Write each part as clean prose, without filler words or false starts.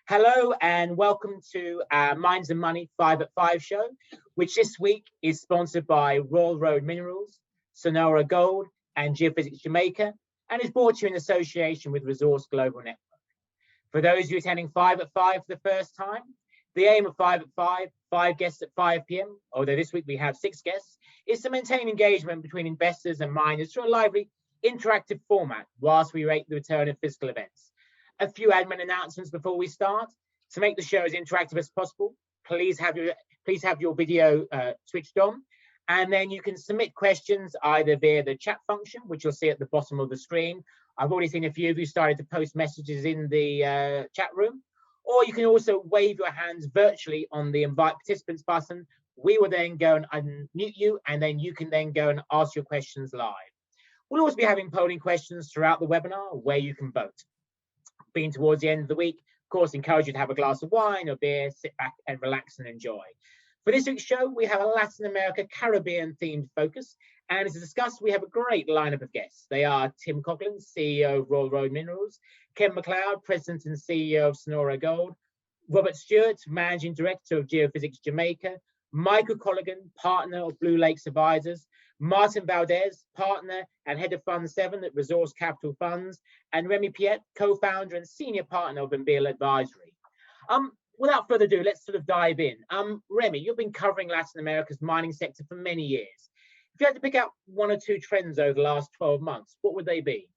Hello and welcome to our Minds and Money 5 at 5 show, which this week is sponsored by Royal Road Minerals, Sonoro Gold and Geophysx Jamaica, and is brought to you in association with Resource Global Network. For those of you attending 5 at 5 for the first time, the aim of 5 at 5 guests at 5 p.m, although this week we have 6 guests, is to maintain engagement between investors and miners through a lively, interactive format whilst we rate the return of physical events. A few admin announcements before we start. To make the show as interactive as possible, please have your video switched on, and then you can submit questions either via the chat function, which you'll see at the bottom of the screen. I've already seen a few of you started to post messages in the chat room, or you can also wave your hands virtually on the invite participants button. We will then go and unmute you, and then you can then go and ask your questions live. We'll also be having polling questions throughout the webinar where you can vote. Being towards the end of the week, of course, encourage you to have a glass of wine or beer, sit back and relax and enjoy. For this week's show, we have a Latin America Caribbean themed focus, and as discussed, we have a great lineup of guests. They are Tim Coughlin, CEO of Royal Road Minerals, Ken MacLeod, President and CEO of Sonoro Gold, Robert Stewart, Managing Director of Geophysx Jamaica, Michael Colligan, Partner of Blue Lakes Advisors, Martin Valdes, Partner and Head of Fund 7 at Resource Capital Funds, and Remi Piet, Co-Founder and Senior Partner of Embellie Advisory. Without further ado, let's sort of dive in. Remi, you've been covering Latin America's mining sector for many years. If you had to pick out one or two trends over the last 12 months, what would they be?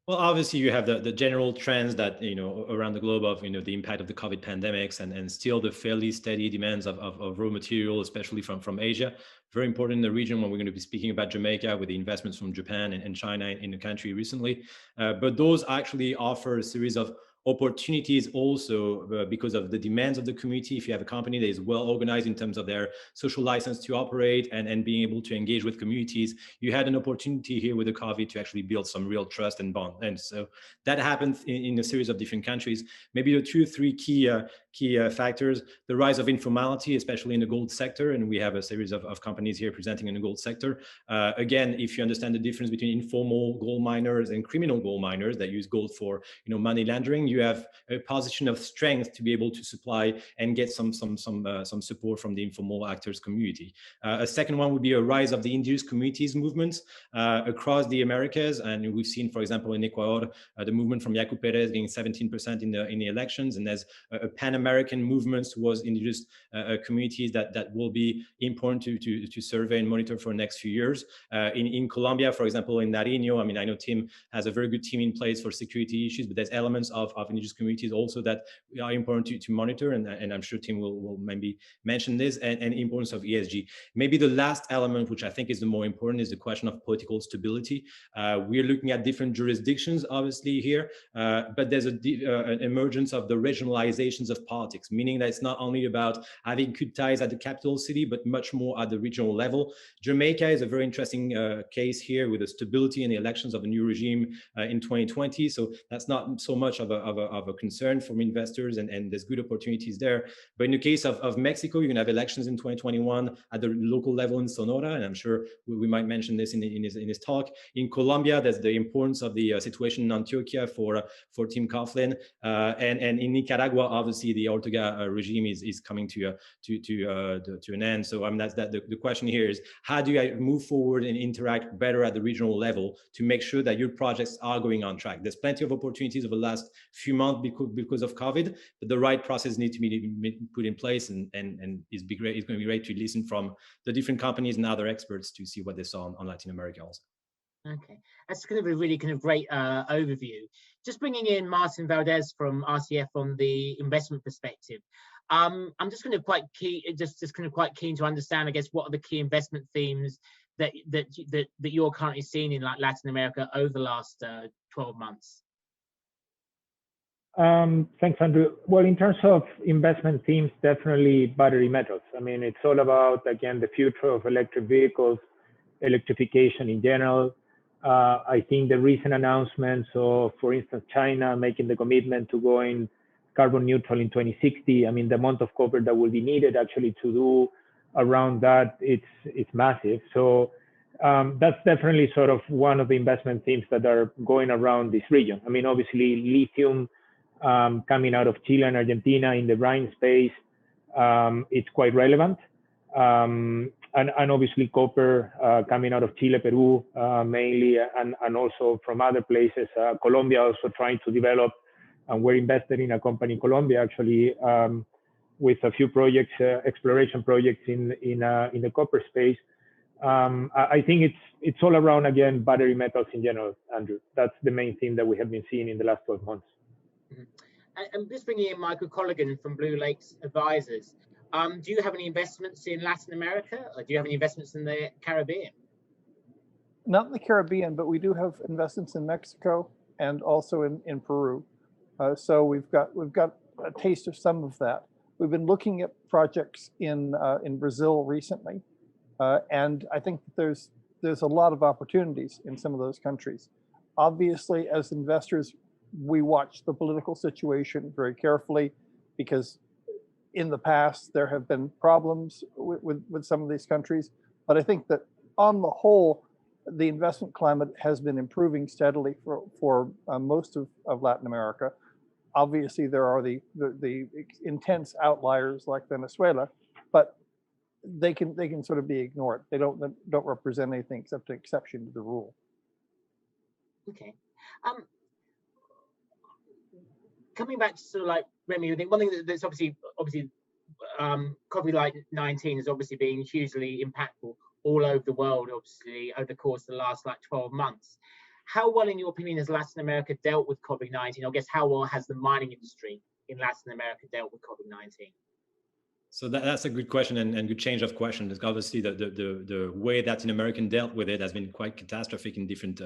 Well, obviously, you have the general trends that, around the globe of, the impact of the COVID pandemics and still the fairly steady demands of raw material, especially from Asia. Very important in the region when we're going to be speaking about Jamaica with the investments from Japan and China in the country recently. But those actually offer a series of opportunities also because of the demands of the community. If you have a company that is well organized in terms of their social license to operate and being able to engage with communities, you had an opportunity here with the COVID to actually build some real trust and bond. And so that happens in a series of different countries. Maybe the 2 or 3 key factors: the rise of informality, especially in the gold sector. And we have a series of companies here presenting in the gold sector. Again, if you understand the difference between informal gold miners and criminal gold miners that use gold for money laundering, you have a position of strength to be able to supply and get some support from the informal actors community. A second one would be a rise of the indigenous communities movements across the Americas, and we've seen, for example, in Ecuador, the movement from Yacu Perez getting 17% in the elections, and there's a Pan-American movement towards indigenous communities that will be important to survey and monitor for the next few years. In Colombia, for example, in Nariño, I know Tim has a very good team in place for security issues, but there's elements of indigenous communities also that are important to monitor, and I'm sure Tim will maybe mention this, and importance of ESG. Maybe the last element, which I think is the more important, is the question of political stability. We're looking at different jurisdictions, obviously, here, but there's an emergence of the regionalizations of politics, meaning that it's not only about having good ties at the capital city, but much more at the regional level. Jamaica is a very interesting case here with the stability in the elections of the new regime in 2020. So that's not so much of a concern from investors, and there's good opportunities there. But in the case of Mexico, you're going to have elections in 2021 at the local level in Sonora, and I'm sure we might mention this in his talk. In Colombia, there's the importance of the situation in Antioquia for Tim Coughlin, and in Nicaragua, obviously the Ortega regime is coming to an end. So that's the question here is, how do I move forward and interact better at the regional level to make sure that your projects are going on track? There's plenty of opportunities over the last few months because of COVID, but the right process needs to be put in place, and it's going to be great to listen from the different companies and other experts to see what they saw on Latin America also. Okay, that's kind of a really kind of great overview. Just bringing in Martin Valdes from RCF on the investment perspective. I'm just kind of quite keen to understand, I guess, what are the key investment themes that you're currently seeing in Latin America over the last 12 months. Thanks, Andrew. Well, in terms of investment themes, definitely battery metals. It's all about, again, the future of electric vehicles, electrification in general. I think the recent announcements of, for instance, China making the commitment to going carbon neutral in 2060. The amount of copper that will be needed actually to do around that, it's massive. So that's definitely sort of one of the investment themes that are going around this region. Obviously, lithium coming out of Chile and Argentina in the brine space, it's quite relevant. And obviously copper coming out of Chile, Peru mainly, and also from other places. Colombia also trying to develop, and we're invested in a company in Colombia actually with a few projects, exploration projects in the copper space. I think it's all around, again, battery metals in general, Andrew. That's the main thing that we have been seeing in the last 12 months. Mm-hmm. And just bringing in Michael Colligan from Blue Lakes Advisors. Do you have any investments in Latin America, or do you have any investments in the Caribbean? Not in the Caribbean, but we do have investments in Mexico and also in Peru. So we've got a taste of some of that. We've been looking at projects in Brazil recently, and I think that there's a lot of opportunities in some of those countries. Obviously, as investors, we watch the political situation very carefully, because in the past there have been problems with some of these countries. But I think that on the whole, the investment climate has been improving steadily for most of Latin America. Obviously, there are the intense outliers like Venezuela, but they can sort of be ignored. They don't represent anything except an exception to the rule. Okay. Coming back to sort of like Remi, I think one thing that's obviously COVID-19 has obviously been hugely impactful all over the world, obviously over the course of the last 12 months. How well, in your opinion, has Latin America dealt with COVID-19? I guess how well has the mining industry in Latin America dealt with COVID-19? So that's a good question and good change of question. Because obviously the way Latin American dealt with it has been quite catastrophic in different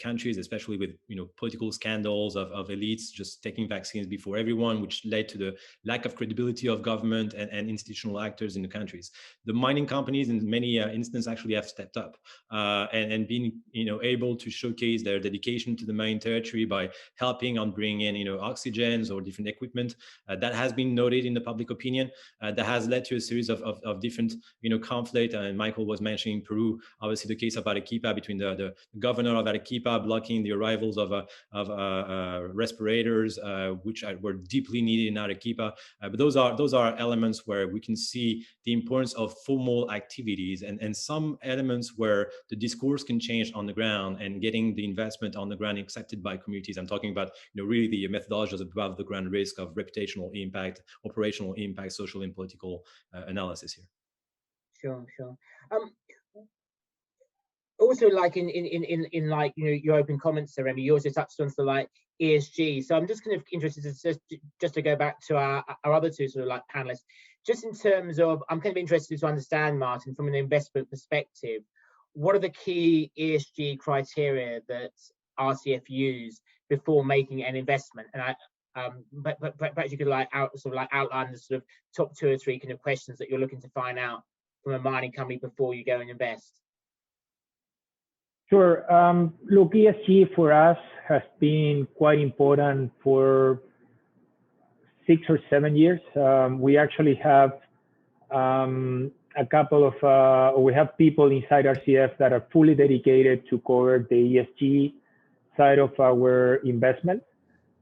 countries, especially with political scandals of elites just taking vaccines before everyone, which led to the lack of credibility of government and institutional actors in the countries. The mining companies in many instances actually have stepped up and been able to showcase their dedication to the mining territory by helping on bringing in oxygens or different equipment. That has been noted in the public opinion. That has led to a series of different conflict, and Michael was mentioning Peru, obviously the case of Arequipa, between the governor of Arequipa blocking the arrivals of respirators, which were deeply needed in Arequipa. But those are elements where we can see the importance of formal activities and some elements where the discourse can change on the ground and getting the investment on the ground accepted by communities. I'm talking about really the methodologies above the ground risk of reputational impact, operational impact, social and political analysis here. Sure. Also, like in like your open comments, Remi, you also touched on sort of like ESG. So I'm just kind of interested just to go back to our other two sort of like panelists, just in terms of, I'm kind of interested to understand, Martin, from an investment perspective, what are the key ESG criteria that RCF use before making an investment? And but perhaps you could outline the sort of top 2 or 3 kind of questions that you're looking to find out from a mining company before you go and invest. Sure. Look, ESG for us has been quite important for 6 or 7 years. We actually have a couple of, we have people inside RCF that are fully dedicated to cover the ESG side of our investment.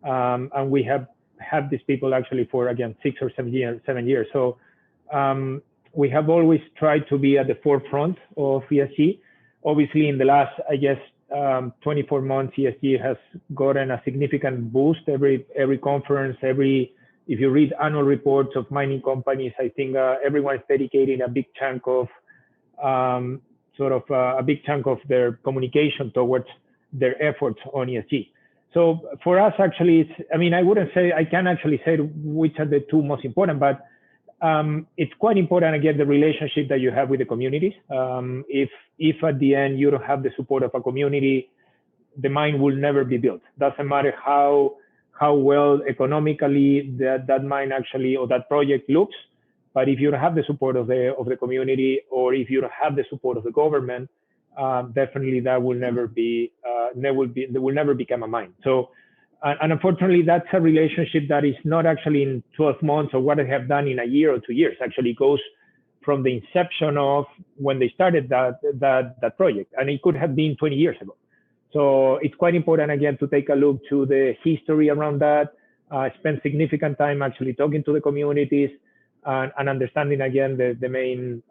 And we have had these people actually for, again, 6 or 7 years. So we have always tried to be at the forefront of ESG. Obviously, in the last, I guess, 24 months, ESG has gotten a significant boost. Every conference, if you read annual reports of mining companies, I think everyone's dedicating a big chunk of a big chunk of their communication towards their efforts on ESG. So for us, actually, I can't actually say which are the 2 most important, but it's quite important, again, the relationship that you have with the communities. If at the end you don't have the support of a community, the mine will never be built. Doesn't matter how well economically that mine actually or that project looks, but if you don't have the support of the community, or if you don't have the support of the government, definitely that will never become a mine. So, and unfortunately, that's a relationship that is not actually in 12 months or what they have done in a year or 2 years. Actually, goes from the inception of when they started that project, and it could have been 20 years ago. So it's quite important, again, to take a look to the history around that, spend significant time actually talking to the communities and understanding, again, the main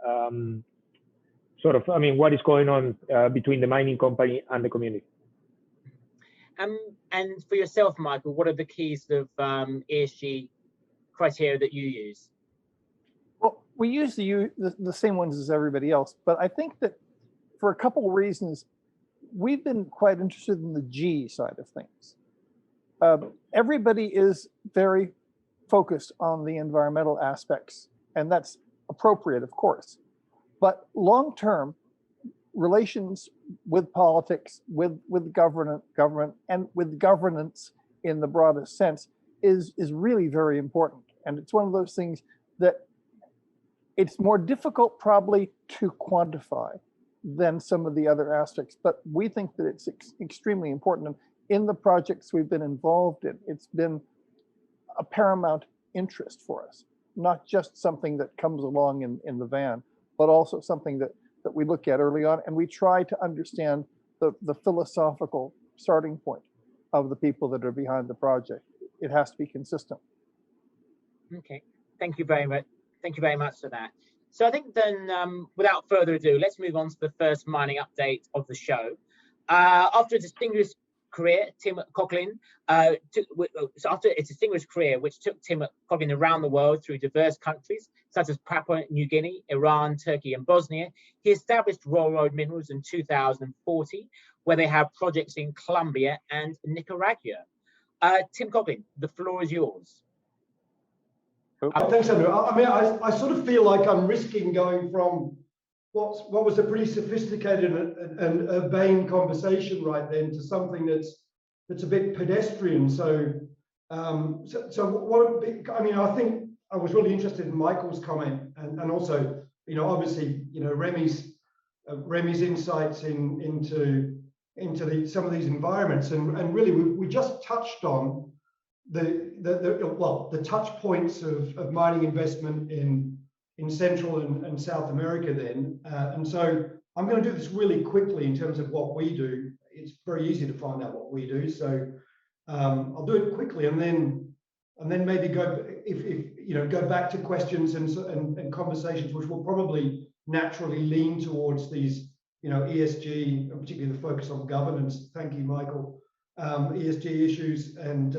what is going on between the mining company and the community. And for yourself, Michael, what are the keys of ESG criteria that you use? Well, we use the same ones as everybody else, but I think that for a couple of reasons, we've been quite interested in the G side of things. Everybody is very focused on the environmental aspects, and that's appropriate, of course. But long-term relations with politics, with government, and with governance in the broadest sense is really very important. And it's one of those things that it's more difficult probably to quantify than some of the other aspects, but we think that it's extremely important. And in the projects we've been involved in, it's been a paramount interest for us, not just something that comes along in the van, but also something that we look at early on, and we try to understand the philosophical starting point of the people that are behind the project. It has to be consistent. Okay, thank you very much. Thank you very much for that. So I think then, without further ado, let's move on to the first mining update of the show. After a distinguished career, Tim Coughlin, after a distinguished career which took Tim Coughlin around the world through diverse countries such as Papua New Guinea, Iran, Turkey, and Bosnia, he established Roll Road Minerals in 2040, where they have projects in Colombia and Nicaragua. Tim Coughlin, the floor is yours. Thanks, Andrew. I mean, I sort of feel like I'm risking going from what was a pretty sophisticated and urbane conversation right then to something that's a bit pedestrian. So what? I mean, I think I was really interested in Michael's comment and also, obviously, Remi's insights into some of these environments, and really we just touched on the touch points of mining investment in Central and South America then. And so I'm going to do this really quickly in terms of what we do. It's very easy to find out what we do. So I'll do it quickly and then maybe go back to questions and conversations, which will probably naturally lean towards these, ESG, and particularly the focus on governance. Thank you, Michael. ESG issues and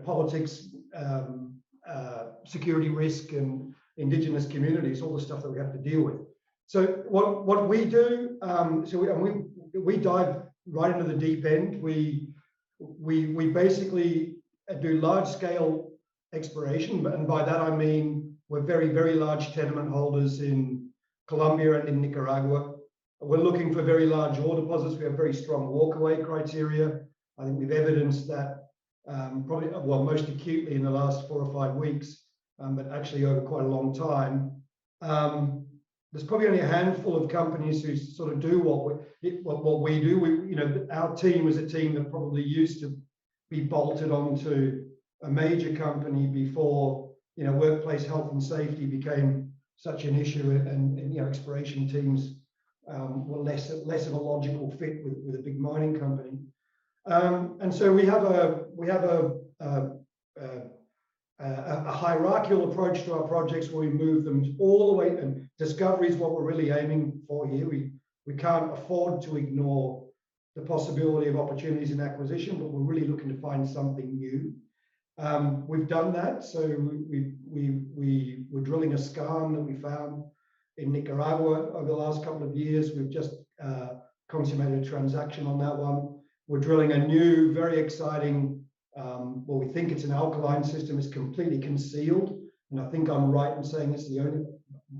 politics, security risk, and indigenous communities, all the stuff that we have to deal with. So what we do, we dive right into the deep end. We basically do large scale exploration, and by that I mean we're very, very large tenement holders in Colombia and in Nicaragua. We're looking for very large ore deposits. We have very strong walkaway criteria. I think we've evidenced that probably, most acutely in the last 4 or 5 weeks, but actually over quite a long time. There's probably only a handful of companies who sort of do what we do. Our team was a team that probably used to be bolted onto a major company before, workplace health and safety became such an issue, and exploration teams were less of a logical fit with a big mining company. And so we have a hierarchical approach to our projects where we move them all the way, and discovery is what we're really aiming for here. We can't afford to ignore the possibility of opportunities in acquisition, but we're really looking to find something new. We've done that. So we were drilling a skarn that we found in Nicaragua over the last couple of years. We've just consummated a transaction on that one. We're drilling a new, very exciting, we think it's an alkaline system. It's completely concealed. And I think I'm right in saying it's the only,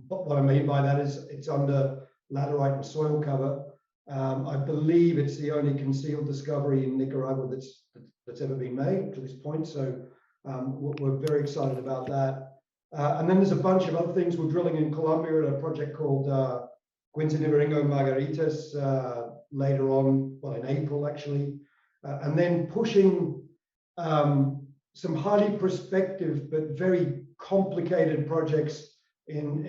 what I mean by that is it's under laterite and soil cover. I believe it's the only concealed discovery in Nicaragua that's ever been made to this point. So we're very excited about that. And then there's a bunch of other things we're drilling in Colombia at a project called Quintanillo Margaritas later on, in April actually. And then pushing some highly prospective but very complicated projects in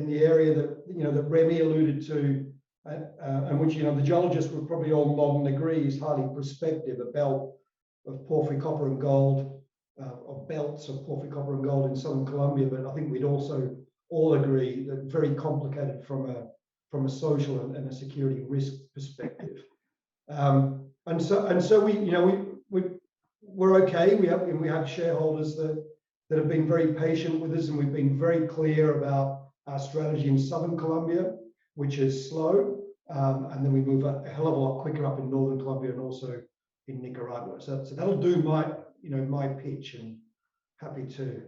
the area that that Remi alluded to and which, the geologists would probably all nod and agree is highly prospective, a belt of porphyry, copper and gold, of belts of porphyry, copper and gold in southern Colombia. But I think we'd also all agree that very complicated from a social and a security risk perspective. And so we're okay. We have shareholders that have been very patient with us, and we've been very clear about our strategy in southern Colombia, which is slow, and then we move a hell of a lot quicker up in northern Colombia and also in Nicaragua. So that'll do my pitch, and happy to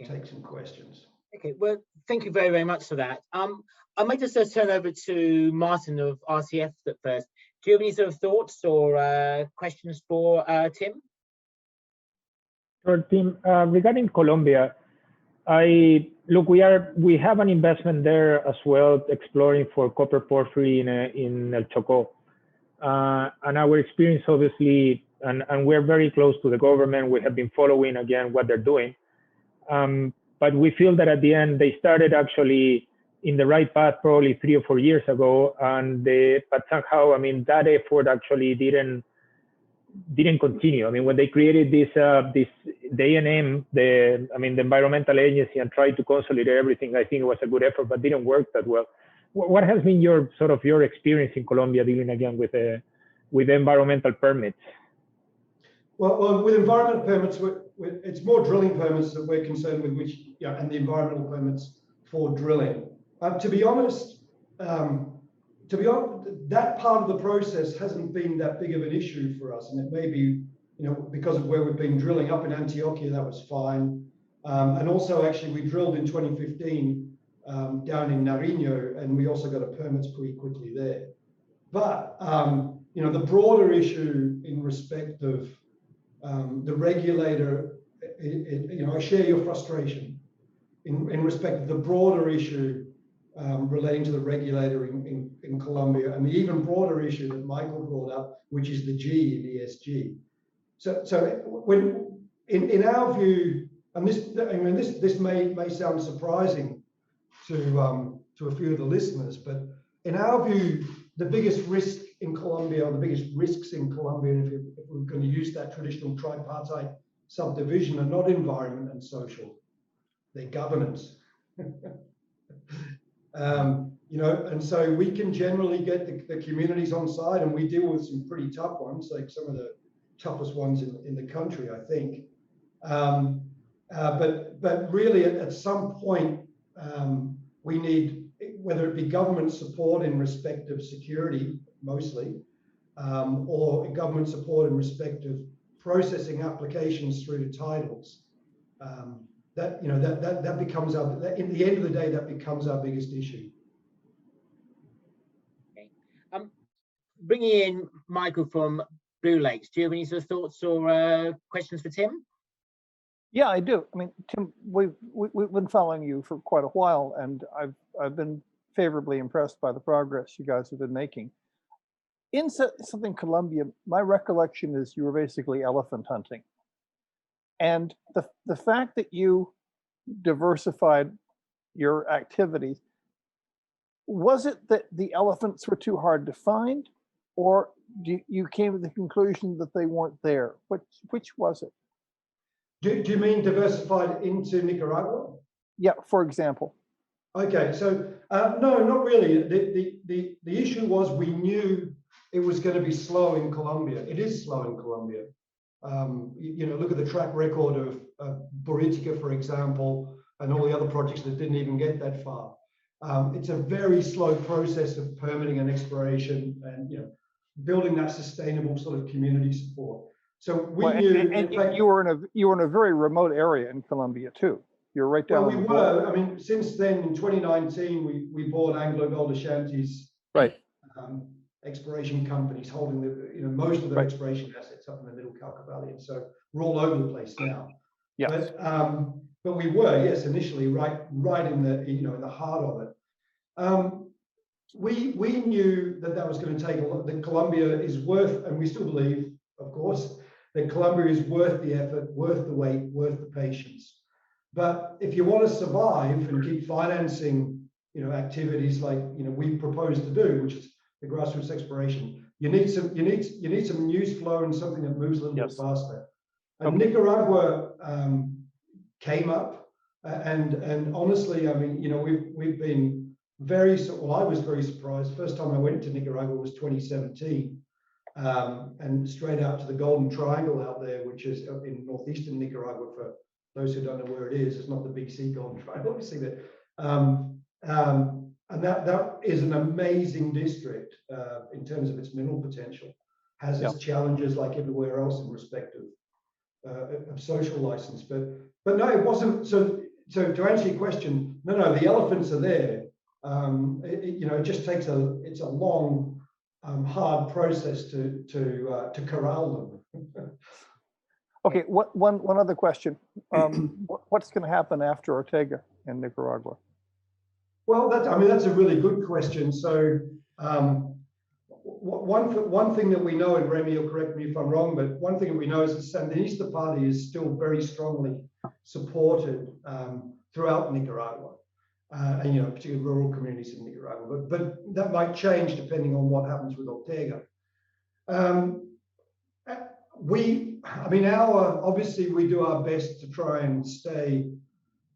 take some questions. Okay, well, thank you very, very much for that. I might just turn over to Martin of RCF at first. Do you have any sort of thoughts or questions for Tim? Sure, Tim. Regarding Colombia, we have an investment there as well, exploring for copper porphyry in El Chocó. And our experience, obviously, and we're very close to the government. We have been following again what they're doing. But we feel that at the end, they started actually in the right path probably 3 or 4 years ago. But somehow, that effort actually didn't continue. When they created this A&M, the environmental agency, and tried to consolidate everything, I think it was a good effort, but didn't work that well. What has been your experience in Colombia dealing again with environmental permits? Well, with environmental permits, it's more drilling permits that we're concerned with, and the environmental permits for drilling. To be honest, that part of the process hasn't been that big of an issue for us, and it may be, because of where we've been drilling up in Antioquia, that was fine. And also, actually, we drilled in 2015 down in Nariño, and we also got a permits pretty quickly there. But the broader issue in respect of the regulator, I share your frustration in respect of the broader issue relating to the regulator in Colombia, and the even broader issue that Michael brought up, which is the G in ESG. So when in our view, and this may sound surprising to a few of the listeners, but in our view, the biggest risk in Colombia, or the biggest risks in Colombia, if we're going to use that traditional tripartite subdivision, are not environment and social, they're governance. And so we can generally get the communities on side, and we deal with some pretty tough ones, like some of the toughest ones in the country, I think. But really, at some point, we need, whether it be government support in respect of security, mostly, or government support in respect of processing applications through to titles. That becomes in the end of the day, that becomes our biggest issue. Okay. Bringing in Michael from Blue Lakes, do you have any sort of thoughts or questions for Tim? Yeah, I do. Tim, we've been following you for quite a while, and I've been favorably impressed by the progress you guys have been making. In southern Colombia, my recollection is you were basically elephant hunting. And the fact that you diversified your activities, was it that the elephants were too hard to find, or you came to the conclusion that they weren't there? Which was it? Do you mean diversified into Nicaragua? Yeah, for example. Okay, so no, not really. The issue was we knew it was going to be slow in Colombia. It is slow in Colombia. Look at the track record of Buritica, for example, and all the other projects that didn't even get that far. It's a very slow process of permitting and exploration, and building that sustainable sort of community support. So we knew, and you were in a very remote area in Colombia too. You're right down. Well, we were. Since then, in 2019, we bought Anglo Gold Ashanti's exploration companies holding most of their exploration assets up in the Middle Cauca Valley, and so we're all over the place now. Yes. But we were, yes, initially right in the in the heart of it. We knew that was going to take a lot. That Colombia is worth, and we still believe, of course, that Colombia is worth the effort, worth the wait, worth the patience. But if you want to survive and keep financing activities like we propose to do, which is the grassroots exploration. You need some news flow and something that moves a little bit faster. And Nicaragua came up, and honestly, I mean, we've been very, well, I was very surprised. First time I went to Nicaragua was 2017, and straight out to the Golden Triangle out there, which is in northeastern Nicaragua. For those who don't know where it is, it's not the BC Golden Triangle, obviously, and that is an amazing district in terms of its mineral potential. Has its challenges like everywhere else in respect of social license, but no, it wasn't. So to answer your question, no, the elephants are there. It just takes it's a long, hard process to corral them. Okay, one other question. What's going to happen after Ortega in Nicaragua? Well, that's a really good question. So one thing that we know, and Remi will correct me if I'm wrong, but one thing that we know is the Sandinista Party is still very strongly supported throughout Nicaragua, and particularly rural communities in Nicaragua. But that might change depending on what happens with Ortega. Obviously we do our best to try and stay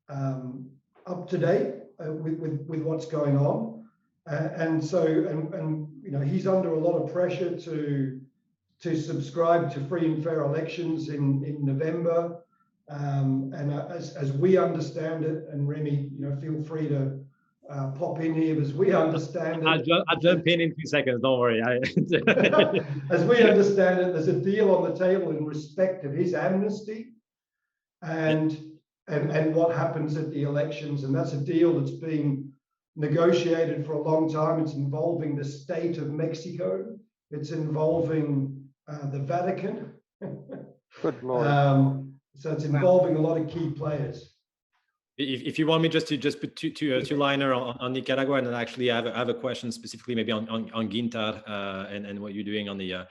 up to date with what's going on, and he's under a lot of pressure to subscribe to free and fair elections in November, and as we understand it, and Remi, feel free to pop in here, as we understand it. I'll jump in 2 seconds, don't worry. As we understand it, there's a deal on the table in respect of his amnesty and what happens at the elections, and that's a deal that's being negotiated for a long time. It's involving the state of Mexico. It's involving the Vatican. Good Lord. So it's involving a lot of key players. If you want me just put two liner on Nicaragua, and then actually I have a question specifically maybe on Guintar and what you're doing on the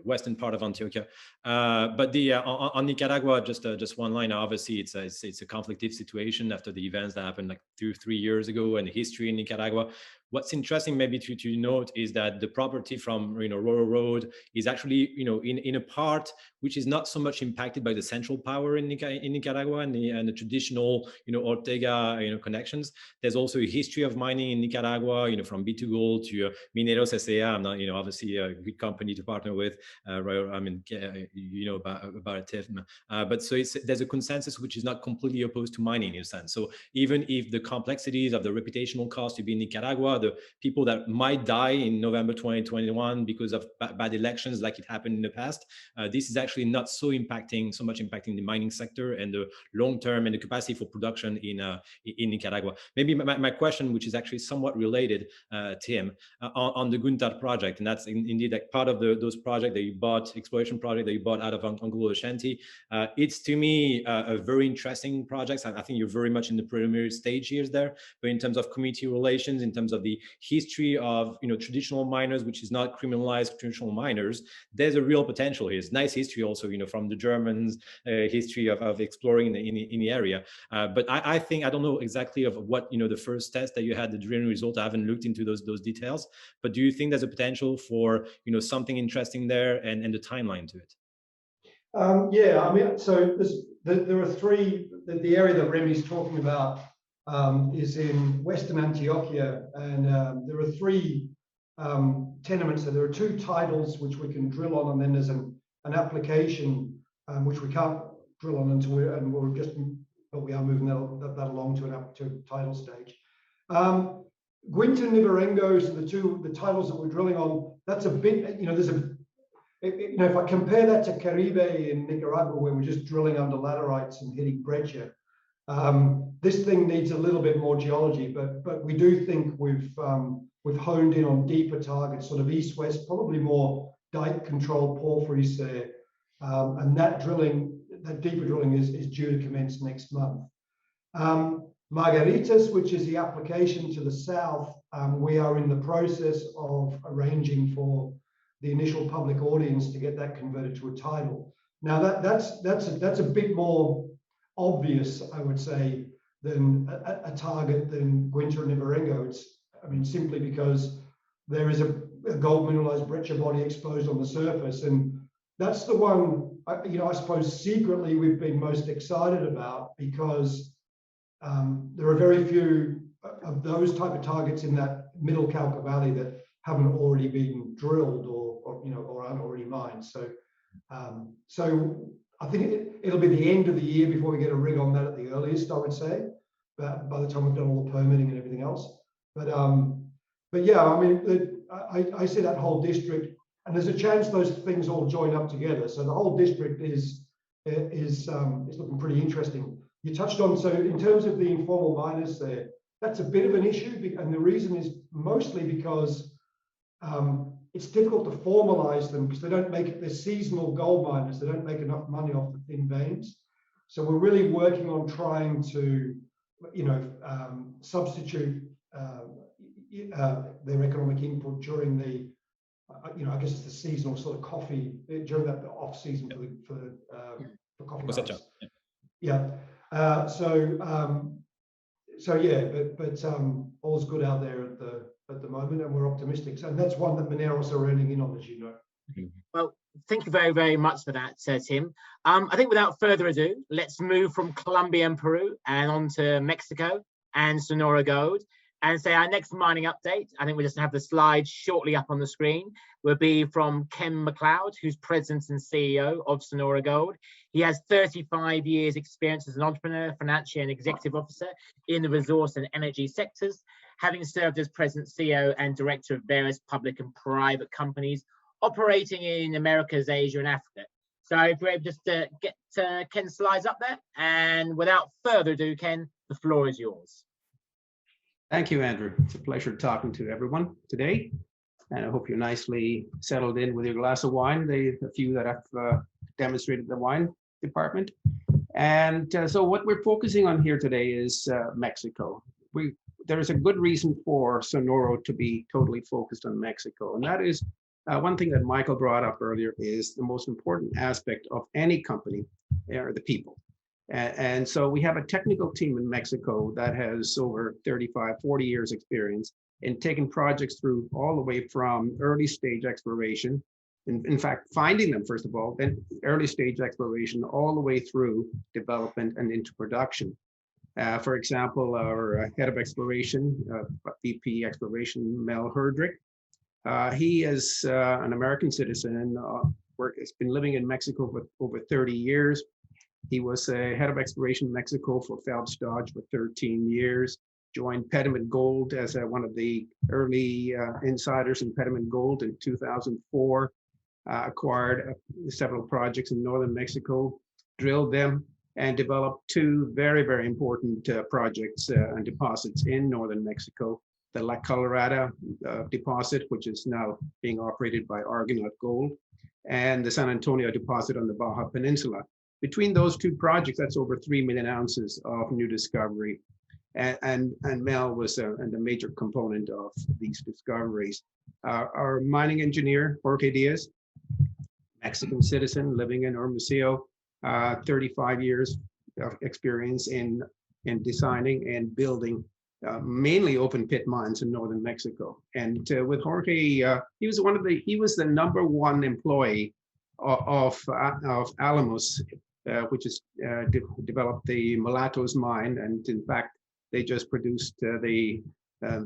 western part of Antioquia, but on Nicaragua, just one line. Obviously, it's a conflictive situation after the events that happened like 2-3 years ago, and the history in Nicaragua. What's interesting maybe to note is that the property from Roro Road is actually in a part which is not so much impacted by the central power in Nicaragua and the traditional Ortega connections. There's also a history of mining in Nicaragua, from B2Gold to Mineros S.A. I'm not obviously a good company to partner with. About it, but so there's a consensus which is not completely opposed to mining in a sense. So even if the complexities of the reputational cost to be in Nicaragua, the people that might die in November 2021 because of bad elections like it happened in the past, this is actually not so much impacting the mining sector and the long term and the capacity for production in Nicaragua. Maybe my question, which is actually somewhat related, Tim, on the Guintar project, and that's indeed like part of those projects that you bought, exploration project that you bought out of Anglo Ashanti. It's to me a very interesting project. I think you're very much in the preliminary stage here there, but in terms of community relations, in terms of the history of traditional miners, which is not criminalized traditional miners, there's a real potential here. It's nice history also, from the Germans, history of exploring in the area. But I think I don't know exactly of what the first test that you had, the drilling result. I haven't looked into those details. But do you think there's a potential for something interesting there, and the timeline to it? Yeah, I mean, so there are three. The area that Remi's talking about is in Western Antioquia, and there are three tenements. So there are two titles which we can drill on, and then there's an application which we can't drill on until but we are moving that along to a title stage. Guintar and Nivarengos are the titles that we're drilling on. That's a bit, if I compare that to Caribe in Nicaragua, where we're just drilling under laterites and hitting breccia, this thing needs a little bit more geology, but we do think we've honed in on deeper targets, sort of east-west, probably more dike-controlled porphyries there, and that deeper drilling is due to commence next month. Margaritas, which is the application to the south, we are in the process of arranging for the initial public audience to get that converted to a title. Now that's a bit more obvious, I would say, than a target than Guinta and Ibarengo. It's, I mean, simply because there is a gold mineralized breccia body exposed on the surface, and that's the one, you know, I suppose secretly we've been most excited about, because there are very few of those type of targets in that middle Cauca Valley that haven't already been drilled or you know, or aren't already mined. So so I think it'll be the end of the year before we get a rig on that at the earliest, I would say, but by the time we've done all the permitting and everything else. But yeah, I mean, I see that whole district, and there's a chance those things all join up together. So the whole district is looking pretty interesting. You touched on, so in terms of the informal miners there, that's a bit of an issue, and the reason is mostly because it's difficult to formalize them, because they don't make it, they're seasonal gold miners, they don't make enough money off the thin veins. So we're really working on trying to, you know, substitute their economic input during the, you know, I guess it's the seasonal sort of coffee, during that off season for coffee miners. Yeah. So yeah, but all's good out there at the moment, and we're optimistic. So that's one that Mineros are earning in on, as you know. Well, thank you very, very much for that, Tim. I think without further ado, let's move from Colombia and Peru and on to Mexico and Sonoro Gold. And say our next mining update, I think we'll just have the slides shortly up on the screen, will be from Ken MacLeod, who's president and CEO of Sonoro Gold. He has 35 years experience as an entrepreneur, financial and executive officer in the resource and energy sectors, having served as president, CEO and director of various public and private companies operating in Americas, Asia and Africa. So if we're able just to get Ken's slides up there, and without further ado, Ken, the floor is yours. Thank you, Andrew. It's a pleasure talking to everyone today. And I hope you're nicely settled in with your glass of wine, a few that have demonstrated the wine department. And so what we're focusing on here today is Mexico. There's a good reason for Sonoro to be totally focused on Mexico. And that is one thing that Michael brought up earlier, is the most important aspect of any company are the people. And so we have a technical team in Mexico that has over 35, 40 years experience in taking projects through all the way from early stage exploration, in fact, finding them first of all, then early stage exploration, all the way through development and into production. For example, our head of exploration, VP exploration, Mel Herdrick, he is an American citizen and has been living in Mexico for over 30 years. He was a head of exploration in Mexico for Phelps Dodge for 13 years, joined Pediment Gold as one of the early insiders in Pediment Gold in 2004, acquired several projects in northern Mexico, drilled them, and developed two very, very important projects and deposits in northern Mexico. The La Colorada deposit, which is now being operated by Argonaut Gold, and the San Antonio deposit on the Baja Peninsula. Between those two projects, that's over 3 million ounces of new discovery. And Mel was the major component of these discoveries. Our mining engineer, Jorge Diaz, Mexican citizen living in Hermosillo, 35 years of experience in designing and building mainly open pit mines in northern Mexico. And with Jorge, he was the #1 employee of Alamos, which is developed the Mulatos mine, and in fact, they just produced the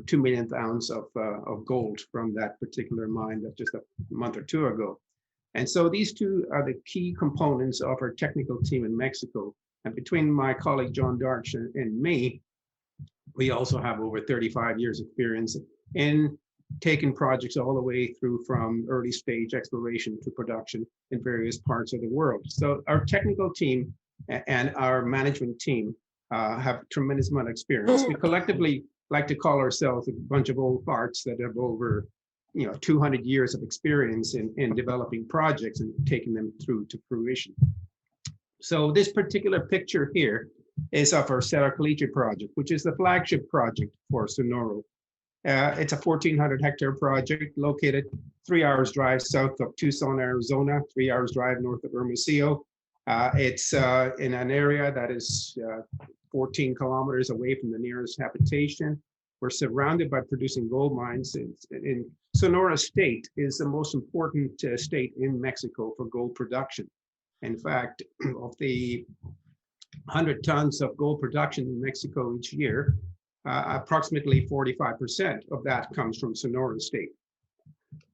2 millionth ounce of gold from that particular mine that just a month or two ago. And so these two are the key components of our technical team in Mexico. And between my colleague John Darch and me, we also have over 35 years experience in taking projects all the way through from early stage exploration to production in various parts of the world. So our technical team and our management team have tremendous amount of experience. We collectively like to call ourselves a bunch of old farts that have over 200 years of experience in developing projects and taking them through to fruition. So this particular picture here is of our Cerro Caliche project, which is the flagship project for Sonoro. It's a 1,400 hectare project located 3 hours drive south of Tucson, Arizona, 3 hours drive north of Hermosillo. It's in an area that is 14 kilometers away from the nearest habitation. We're surrounded by producing gold mines. In Sonora State is the most important state in Mexico for gold production. In fact, of the 100 tons of gold production in Mexico each year, approximately 45% of that comes from Sonora State.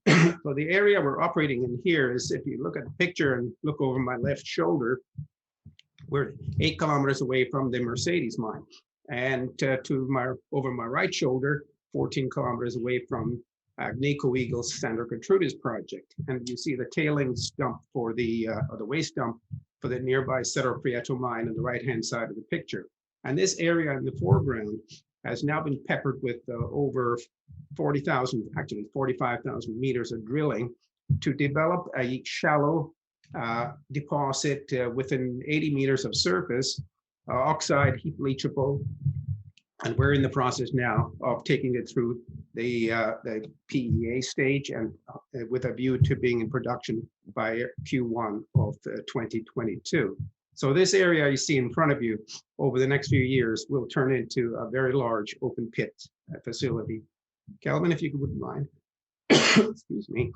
So the area we're operating in here is, if you look at the picture and look over my left shoulder, we're 8 kilometers away from the Mercedes mine. And over my right shoulder, 14 kilometers away from Agnico Eagle's Santa Gertrudis project. And you see the tailings dump for the waste dump for the nearby Cerro Prieto mine on the right-hand side of the picture. And this area in the foreground has now been peppered with over 40,000, actually 45,000 meters of drilling to develop a shallow deposit within 80 meters of surface, oxide heap leachable. And we're in the process now of taking it through the PEA stage, and with a view to being in production by Q1 of 2022. So this area you see in front of you over the next few years will turn into a very large open pit facility. Kelvin, if you wouldn't mind. Excuse me.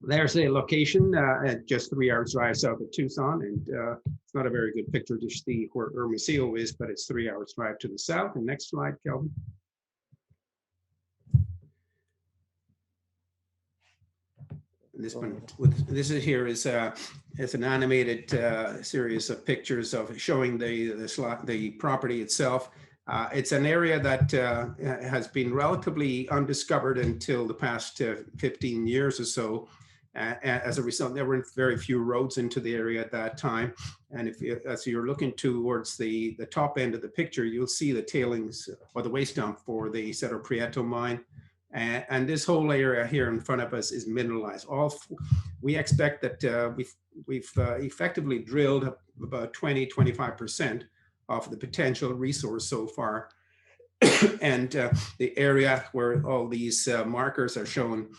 There's a location at just 3 hours drive south of Tucson, and it's not a very good picture to see where Hermosillo is, but it's 3 hours drive to the south. And next slide, Kelvin. This one, this is here is an animated series of pictures of showing the property itself. It's an area that has been relatively undiscovered until the past 15 years or so. As a result, there were very few roads into the area at that time. And as you're looking towards the top end of the picture, you'll see the tailings or the waste dump for the Cerro Prieto mine. And this whole area here in front of us is mineralized. We expect that we've effectively drilled about 20–25% of the potential resource so far. And the area where all these markers are shown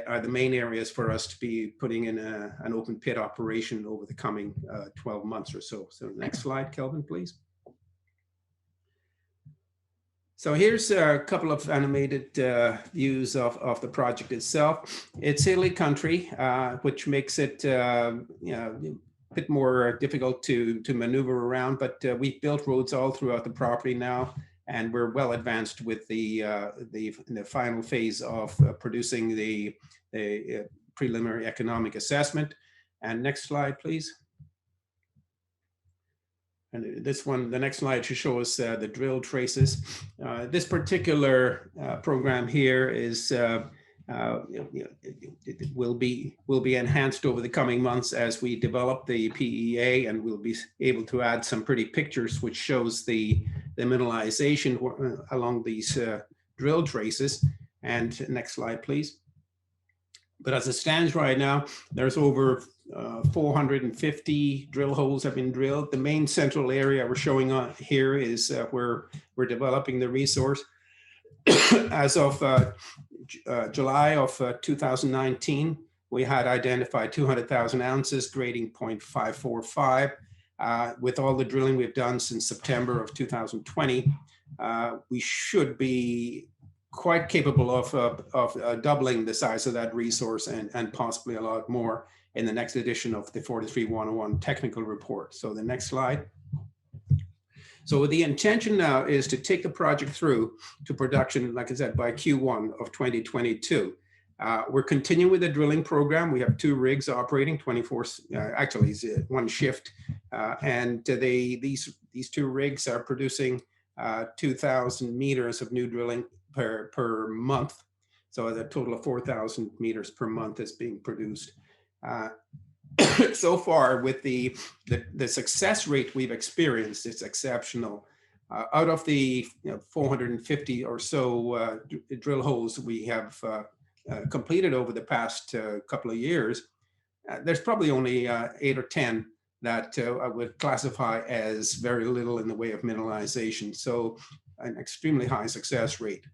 are the main areas for us to be putting in an open pit operation over the coming 12 months or so. So next slide, Kelvin, please. So here's a couple of animated views of the project itself. It's hilly country, which makes it a bit more difficult to maneuver around, but we've built roads all throughout the property now, and we're well advanced with the final phase of producing the preliminary economic assessment. And next slide, please. And this one, the next slide should show us the drill traces. This particular program here is it will be enhanced over the coming months as we develop the PEA, and we'll be able to add some pretty pictures which shows the mineralization along these drill traces. And next slide, please. But as it stands right now, there's over 450 drill holes have been drilled. The main central area we're showing on here is where we're developing the resource. As of July of 2019, we had identified 200,000 ounces grading 0.545. With all the drilling we've done since September of 2020, we should be quite capable of doubling the size of that resource and possibly a lot more in the next edition of the 43-101 technical report. So the next slide. So the intention now is to take the project through to production, like I said, by Q1 of 2022. We're continuing with the drilling program. We have 2 rigs operating 24, actually it's 1 shift. And these 2 rigs are producing 2,000 meters of new drilling per month. So a total of 4,000 meters per month is being produced. So far, with the success rate we've experienced, it's exceptional. Out of the 450 or so drill holes we have completed over the past couple of years, there's probably only 8 or 10 that I would classify as very little in the way of mineralization. So an extremely high success rate.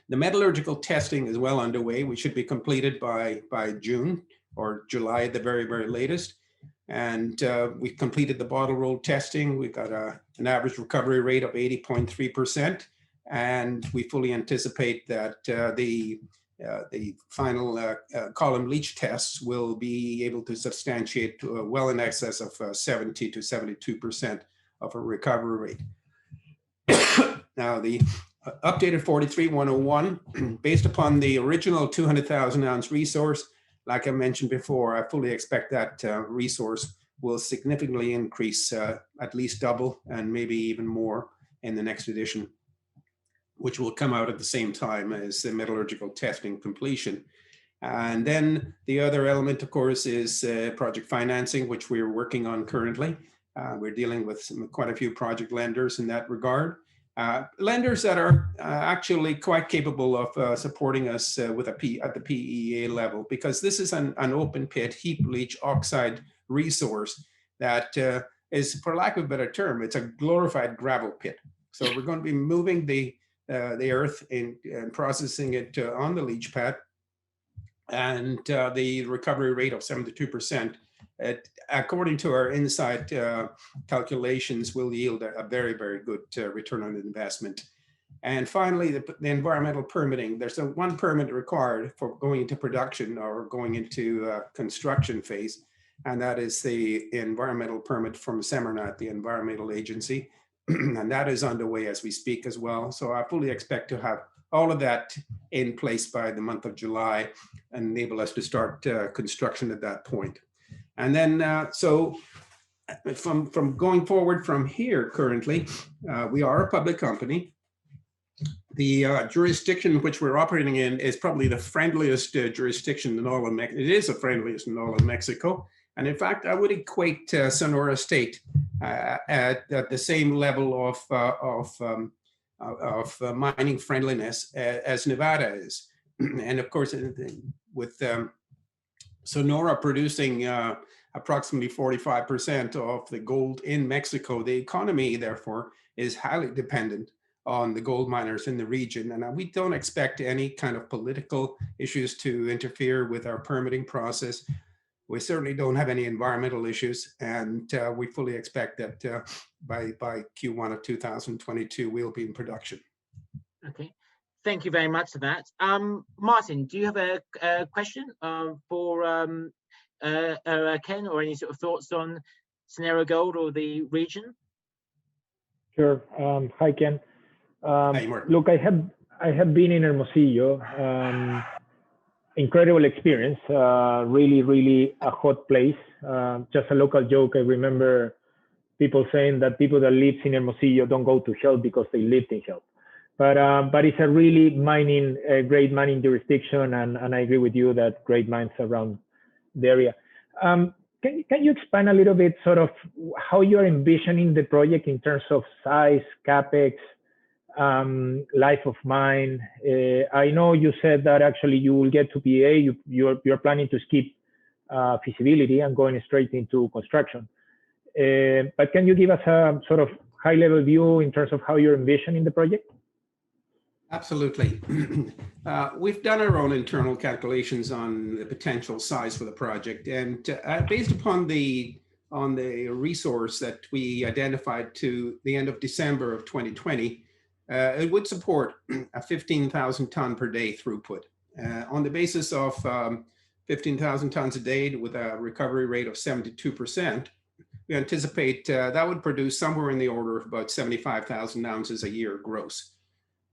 The metallurgical testing is well underway. We should be completed by June or July at the very, very latest. And we completed the bottle roll testing. We got an average recovery rate of 80.3%. And we fully anticipate that the final column leach tests will be able to substantiate well in excess of 70 to 72% of a recovery rate. Now, the updated 43-101, based upon the original 200,000 ounce resource, like I mentioned before, I fully expect that resource will significantly increase, at least double and maybe even more in the next edition, which will come out at the same time as the metallurgical testing completion. And then the other element, of course, is project financing, which we're working on currently. We're dealing with quite a few project lenders in that regard. Lenders that are actually quite capable of supporting us with at the PEA level, because this is an open pit heap leach oxide resource that is, for lack of a better term, it's a glorified gravel pit. So we're going to be moving the earth and processing it on the leach pad, and the recovery rate of 72%, according to our inside calculations, will yield a very, very good return on investment. And finally, the environmental permitting. There's one permit required for going into production or going into construction phase, and that is the environmental permit from SEMARNAT, the environmental agency. And that is underway as we speak as well. So I fully expect to have all of that in place by the month of July and enable us to start construction at that point. And then, so from going forward from here currently, we are a public company. The jurisdiction which we're operating in is probably the friendliest jurisdiction in all of Mexico. It is the friendliest in all of Mexico. And in fact, I would equate Sonora State at the same level of mining friendliness as Nevada is. And of course, with Sonora producing approximately 45% of the gold in Mexico, the economy, therefore, is highly dependent on the gold miners in the region. And we don't expect any kind of political issues to interfere with our permitting process. We certainly don't have any environmental issues, and we fully expect that by Q1 of 2022, we'll be in production. Okay, thank you very much for that. Martin, do you have a question for Ken, or any sort of thoughts on Sonoro Gold or the region? Sure. Hi, Ken. Hi, Martin. Look, I have been in Hermosillo. Incredible experience, really a hot place. Just a local joke, I remember people saying that people that live in Hermosillo don't go to hell because they lived in hell. But it's a really great mining jurisdiction, and I agree with you that great mines around the area. Can you expand a little bit sort of how you're envisioning the project in terms of size, capex, life of mine? I know you said that actually you will get to PEA. You're planning to skip feasibility and going straight into construction. But can you give us a sort of high-level view in terms of how you're envisioning the project? Absolutely. We've done our own internal calculations on the potential size for the project, and based upon the resource that we identified to the end of December of 2020. It would support a 15,000 ton per day throughput. On the basis of 15,000 tons a day with a recovery rate of 72%, we anticipate that would produce somewhere in the order of about 75,000 ounces a year gross.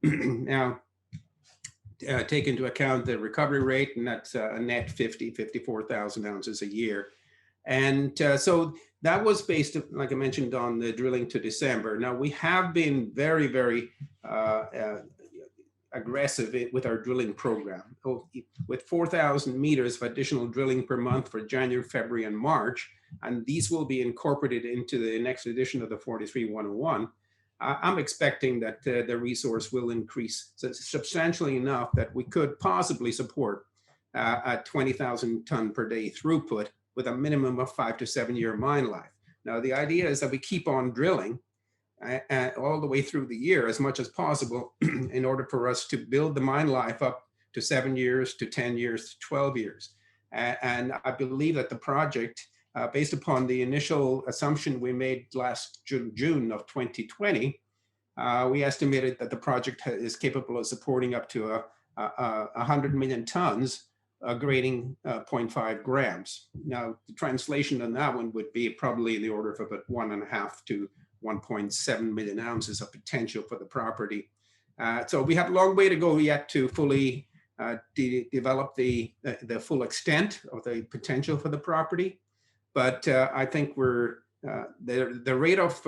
Now, take into account the recovery rate, and that's a net 54,000 ounces a year. And so that was based, like I mentioned, on the drilling to December. Now, we have been very, very aggressive with our drilling program. With 4,000 meters of additional drilling per month for January, February, and March, and these will be incorporated into the next edition of the 43-101. I'm expecting that the resource will increase substantially enough that we could possibly support a 20,000 ton per day throughput with a minimum of 5 to 7 year mine life. Now, the idea is that we keep on drilling all the way through the year as much as possible in order for us to build the mine life up to 7 years, to 10 years, to 12 years. And I believe that the project based upon the initial assumption we made last June of 2020, we estimated that the project is capable of supporting up to 100 million tons, grading 0.5 grams. Now, the translation on that one would be probably in the order of about 1.5 to 1.7 million ounces of potential for the property. So we have a long way to go yet to fully develop the full extent of the potential for the property. But I think we're the rate of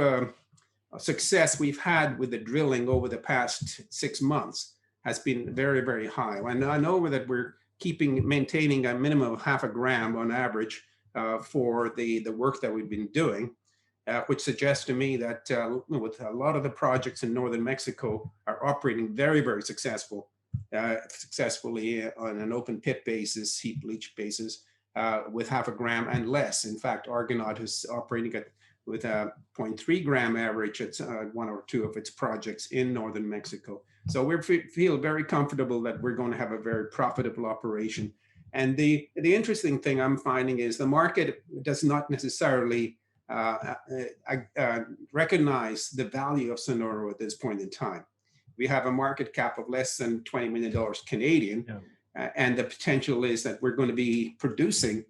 success we've had with the drilling over the past 6 months has been very, very high. And I know that we're maintaining a minimum of 0.5 gram on average for the work that we've been doing, which suggests to me that with a lot of the projects in northern Mexico are operating very, very successfully on an open pit basis, heap leach basis, with 0.5 gram and less. In fact, Argonaut is operating with a 0.3 gram average at one or two of its projects in northern Mexico. So we feel very comfortable that we're going to have a very profitable operation. And the interesting thing I'm finding is the market does not necessarily recognize the value of Sonoro at this point in time. We have a market cap of less than $20 million Canadian. Yeah. And the potential is that we're going to be producing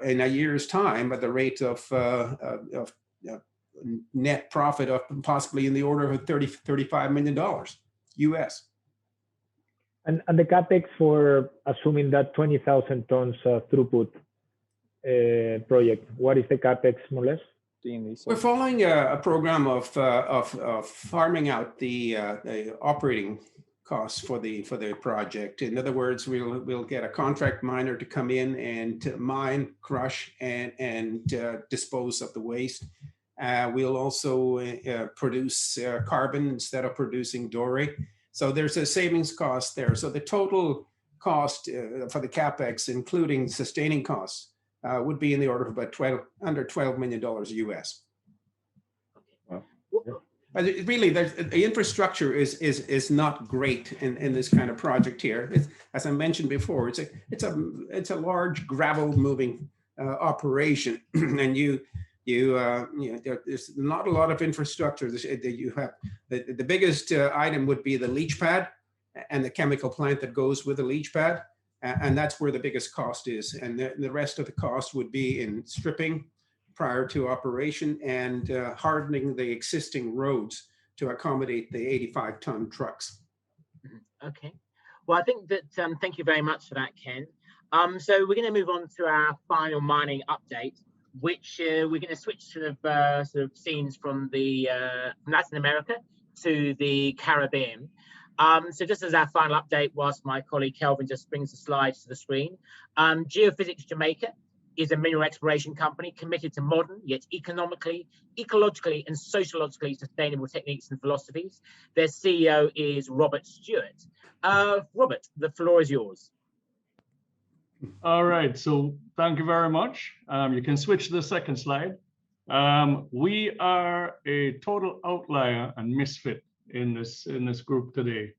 in a year's time at the rate of net profit of possibly in the order of $35 million US. And the capex for assuming that 20,000 tons throughput project, what is the capex more or less? We're following a program of farming out the operating costs for the project. In other words, we'll get a contract miner to come in and mine, crush, and dispose of the waste. We'll also produce carbon instead of producing doré. So there's a savings cost there. So the total cost for the capex, including sustaining costs, would be in the order of about under $12 million US. Wow. Really, the infrastructure is not great in this kind of project here. As I mentioned before, it's a large gravel moving operation, and there's not a lot of infrastructure that you have. The biggest item would be the leach pad and the chemical plant that goes with the leach pad. And that's where the biggest cost is. And the rest of the cost would be in stripping prior to operation and hardening the existing roads to accommodate the 85-ton trucks. Okay. Well, I think that, thank you very much for that, Ken. So we're going to move on to our final mining update, which we're going to switch sort of scenes from Latin America to the Caribbean. So just as our final update, whilst my colleague Kelvin just brings the slides to the screen, Geophysx Jamaica is a mineral exploration company committed to modern, yet economically, ecologically, and sociologically sustainable techniques and philosophies. Their CEO is Robert Stewart. Robert, the floor is yours. All right, so thank you very much. You can switch to the second slide. We are a total outlier and misfit in this group today.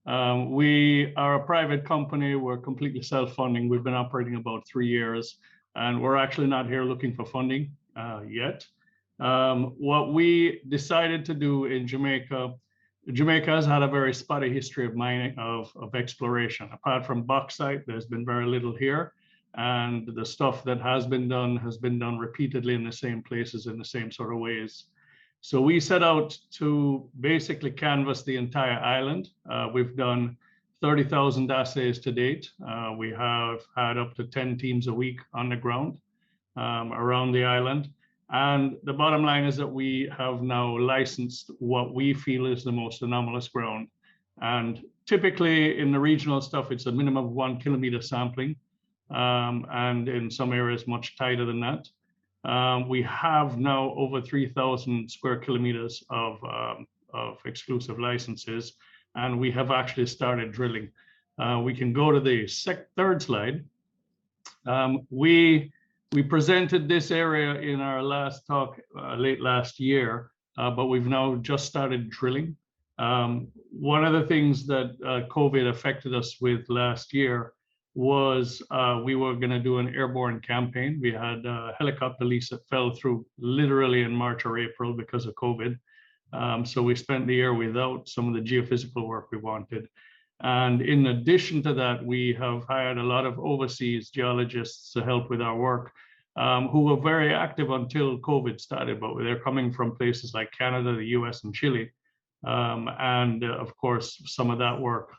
We are a private company. We're completely self-funding. We've been operating about 3 years, and we're actually not here looking for funding yet. What we decided to do in Jamaica has had a very spotty history of mining, of exploration. Apart from bauxite, there's been very little here, and the stuff that has been done repeatedly in the same places in the same sort of ways. So we set out to basically canvass the entire island. We've done 30,000 assays to date. We have had up to 10 teams a week on the ground around the island. And the bottom line is that we have now licensed what we feel is the most anomalous ground. And typically in the regional stuff, it's a minimum of 1 kilometer sampling. And in some areas much tighter than that. We have now over 3,000 square kilometers of exclusive licenses, and we have actually started drilling. We can go to the third slide. We presented this area in our last talk late last year, but we've now just started drilling. One of the things that COVID affected us with last year was we were going to do an airborne campaign. We had a helicopter lease that fell through literally in March or April because of COVID. So we spent the year without some of the geophysical work we wanted. And in addition to that, we have hired a lot of overseas geologists to help with our work, who were very active until COVID started, but they're coming from places like Canada, the US, and Chile. Of course, some of that work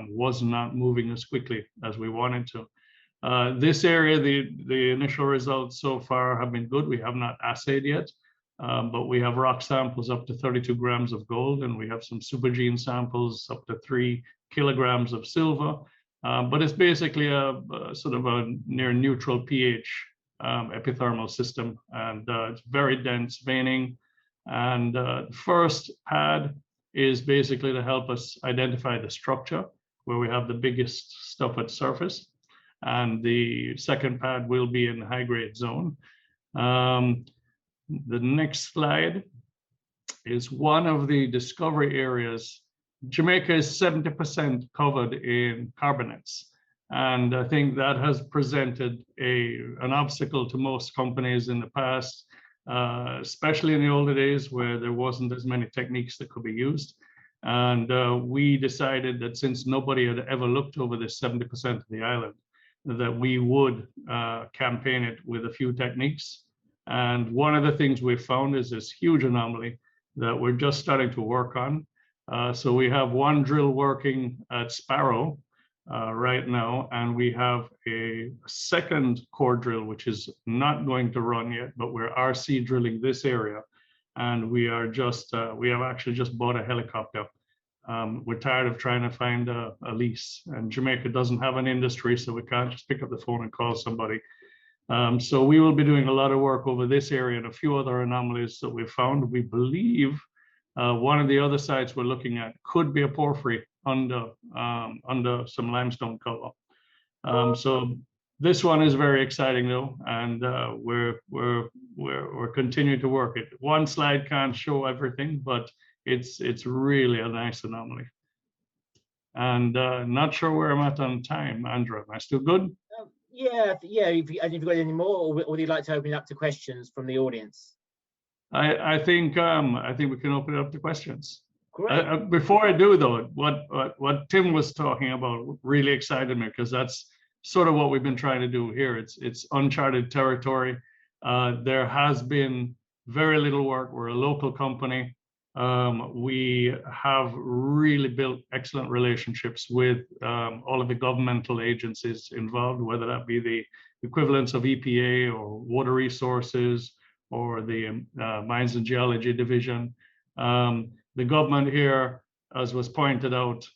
was not moving as quickly as we wanted to. This area, the initial results so far have been good. We have not assayed yet, but we have rock samples up to 32 grams of gold, and we have some supergene samples up to 3 kilograms of silver. But it's basically a sort of a near neutral pH epithermal system, and it's very dense veining. And the first pad is basically to help us identify the structure where we have the biggest stuff at surface. And the second pad will be in the high grade zone. The next slide is one of the discovery areas. Jamaica is 70% covered in carbonates. And I think that has presented an obstacle to most companies in the past, especially in the older days where there wasn't as many techniques that could be used. And we decided that since nobody had ever looked over this 70% of the island, that we would campaign it with a few techniques. And one of the things we found is this huge anomaly that we're just starting to work on. So we have one drill working at Sparrow right now, and we have a second core drill, which is not going to run yet, but we're RC drilling this area. And we are just, we have actually just bought a helicopter. We're tired of trying to find a lease, and Jamaica doesn't have an industry, so we can't just pick up the phone and call somebody. So we will be doing a lot of work over this area and a few other anomalies that we found. We believe one of the other sites we're looking at could be a porphyry under some limestone cover. So this one is very exciting though, and we're continuing to work it. One slide can't show everything, but it's really a nice anomaly. And not sure where I'm at on time, Andrew. Am I still good? Yeah. If you've got any more, or would you like to open it up to questions from the audience? I think we can open it up to questions. Great. Before I do though, what Tim was talking about really excited me, because that's sort of what we've been trying to do here. It's uncharted territory. There has been very little work. We're a local company. We have really built excellent relationships with all of the governmental agencies involved, whether that be the equivalents of EPA or Water Resources or the Mines and Geology Division. The government here, as was pointed out,